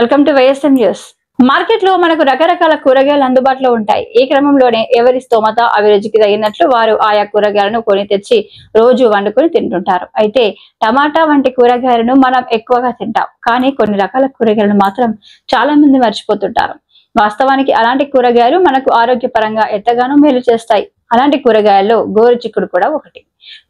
Welcome to YSM news. Market లో మనకు రకరకాల కూరగాయలు అందుబాటులో ఉంటాయి. ఈ క్రమంలోనే ఎవరి స్తోమత అభిరుచికి తగినట్లు వారు ఆయా కూరగాయలను కొని తెచ్చి రోజు వండుకొని తింటుంటారు. అయితే టమాటా వంటి కూరగాయలను మనం ఎక్కువగా తింటాం, కానీ కొన్ని రకాల కూరగాయలను మాత్రం చాలా మంది మర్చిపోతుంటారు. వాస్తవానికి అలాంటి కూరగాయలు మనకు ఆరోగ్యపరంగా ఎంతగానో మేలు చేస్తాయి. అలాంటి కూరగాయల్లో గోరుచిక్కుడు కూడా ఒకటి.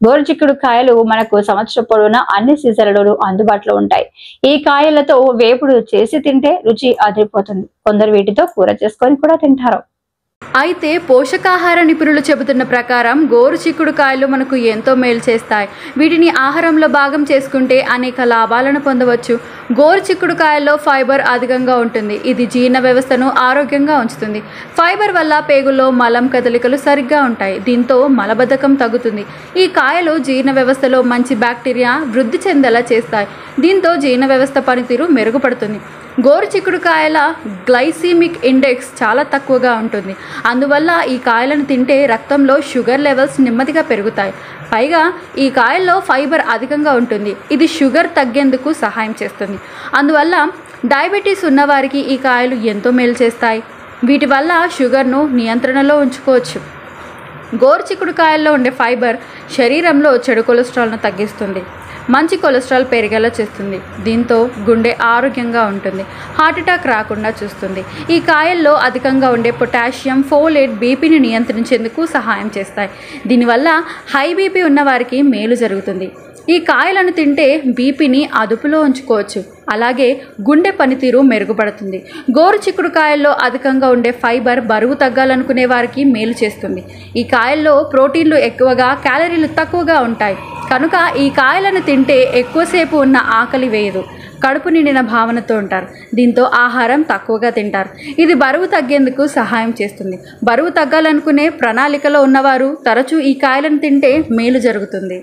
గోరుచిక్కుడు కాయలు మనకు సంవత్సరం పొడవునా అన్ని సీజన్లలోనూ అందుబాటులో ఉంటాయి. ఈ కాయలతో వేపుడు చేసి తింటే రుచి అదిరిపోతుంది. కొందరు వీటితో కూర చేసుకొని కూడా తింటారు. అయితే పోషకాహార నిపుణులు చెబుతున్న ప్రకారం గోరుచిక్కుడు కాయలు మనకు ఎంతో మేలు చేస్తాయి. వీటిని ఆహారంలో భాగం చేసుకుంటే అనేక లాభాలను పొందవచ్చు. గోరుచిక్కుడు కాయల్లో ఫైబర్ అధికంగా ఉంటుంది. ఇది జీర్ణ వ్యవస్థను ఆరోగ్యంగా ఉంచుతుంది. ఫైబర్ వల్ల పేగుల్లో మలం కదలికలు సరిగ్గా ఉంటాయి. దీంతో మలబద్ధకం తగ్గుతుంది. ఈ కాయలు జీర్ణ వ్యవస్థలో మంచి బ్యాక్టీరియా వృద్ధి చెందేలా చేస్తాయి. దీంతో జీర్ణ వ్యవస్థ పనితీరు మెరుగుపడుతుంది. గోరుచిక్కుడు కాయల గ్లైసీమిక్ ఇండెక్స్ చాలా తక్కువగా ఉంటుంది. అందువల్ల ఈ కాయలను తింటే రక్తంలో షుగర్ లెవెల్స్ నెమ్మదిగా పెరుగుతాయి. పైగా ఈ కాయల్లో ఫైబర్ అధికంగా ఉంటుంది. ఇది షుగర్ తగ్గేందుకు సహాయం చేస్తుంది. అందువల్ల డయాబెటీస్ ఉన్నవారికి ఈ కాయలు ఎంతో మేలు చేస్తాయి. వీటి వల్ల షుగర్ను నియంత్రణలో ఉంచుకోవచ్చు. గోరుచిక్కుడు కాయల్లో ఉండే ఫైబర్ శరీరంలో చెడు కొలెస్ట్రాల్ను తగ్గిస్తుంది. మంచి కొలెస్ట్రాల్ పెరిగేలా చేస్తుంది. దీంతో గుండె ఆరోగ్యంగా ఉంటుంది. హార్ట్ అటాక్ రాకుండా చూస్తుంది. ఈ కాయల్లో అధికంగా ఉండే పొటాషియం, ఫోలేట్ బీపీని నియంత్రించేందుకు సహాయం చేస్తాయి. దీనివల్ల హై బీపీ ఉన్నవారికి మేలు జరుగుతుంది. ఈ కాయలను తింటే బీపీని అదుపులో ఉంచుకోవచ్చు. అలాగే గుండె పనితీరు మెరుగుపడుతుంది. గోరుచిక్కుడు కాయల్లో అధికంగా ఉండే ఫైబర్ బరువు తగ్గాలనుకునే వారికి మేలు చేస్తుంది. ఈ కాయల్లో ప్రోటీన్లు ఎక్కువగా, క్యాలరీలు తక్కువగా ఉంటాయి. కనుక ఈ కాయలను తింటే ఎక్కువసేపు ఉన్న ఆకలి వేయదు. కడుపు నిండిన భావనతో ఉంటారు. దీంతో ఆహారం తక్కువగా తింటారు. ఇది బరువు తగ్గేందుకు సహాయం చేస్తుంది. బరువు తగ్గాలనుకునే ప్రణాళికలో ఉన్నవారు తరచూ ఈ కాయలను తింటే మేలు జరుగుతుంది.